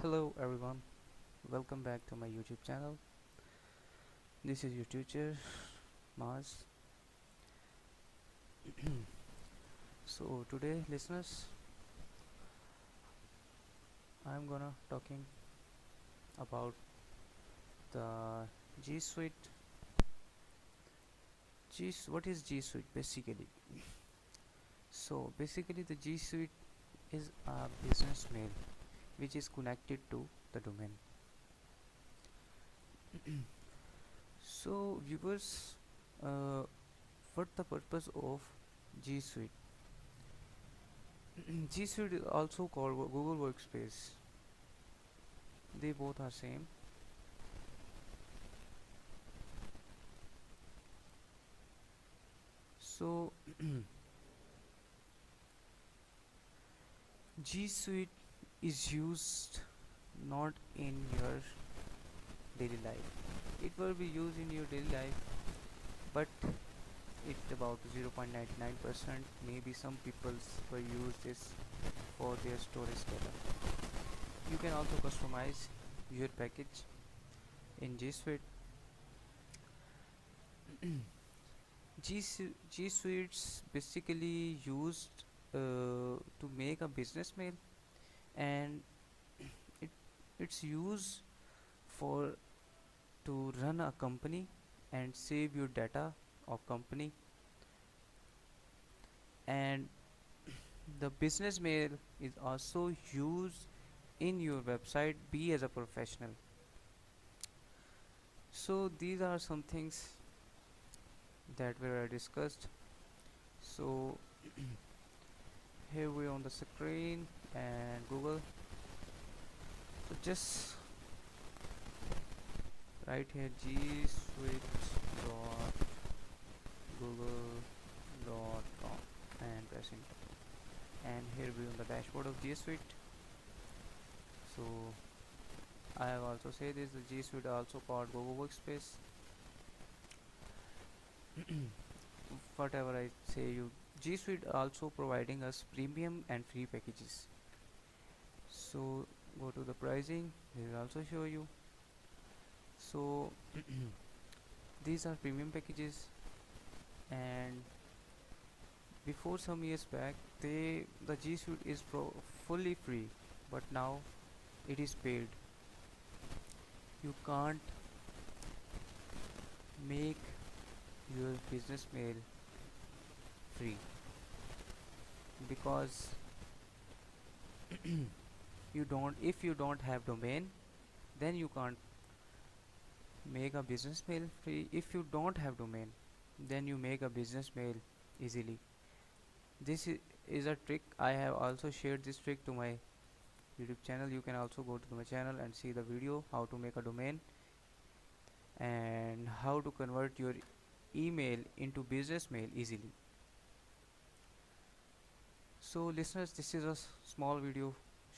Hello everyone, welcome back to my YouTube channel. This is your teacher Mars. So today listeners, I'm gonna talking about the GSuite. What is GSuite basically? So basically the GSuite is a business mail which is connected to the domain. So viewers, uh, what the purpose of GSuite? GSuite is also called Google Workspace. They both are same. So GSuite is used not in your daily life. It will be used in your daily life, but it's about 0.99%. Maybe some people will use this for their storage data. You can also customize your package in GSuite. G Suites basically used to make a business mail, and it it's used for to run a company and save your data of company. And the business mail is also used in your website be as a professional. So these are some things that were discussed. So here we on the screen and Google. So just right here gsuite.google.com and press enter. And here we on the dashboard of GSuite. So I have also said this, the GSuite also called Google Workspace. Whatever I say you, GSuite also providing us premium and free packages. So go to the pricing, they will also show you. So these are premium packages, and before some years back the GSuite is fully free, but now it is paid. You can't make your business mail free because if you don't have domain, then you can't make a business mail free. If you don't have domain, then you make a business mail easily. This is a trick. I have also shared this trick to my YouTube channel. You can also go to my channel and see the video how to make a domain and how to convert your email into business mail easily. So listeners, this is a small video,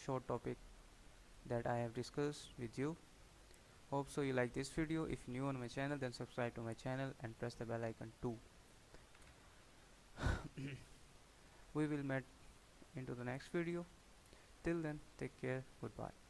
short topic that I have discussed with you. Hope so you like this video. If new on my channel, then subscribe to my channel and press the bell icon too. We will meet into the next video. Till then, take care. Goodbye.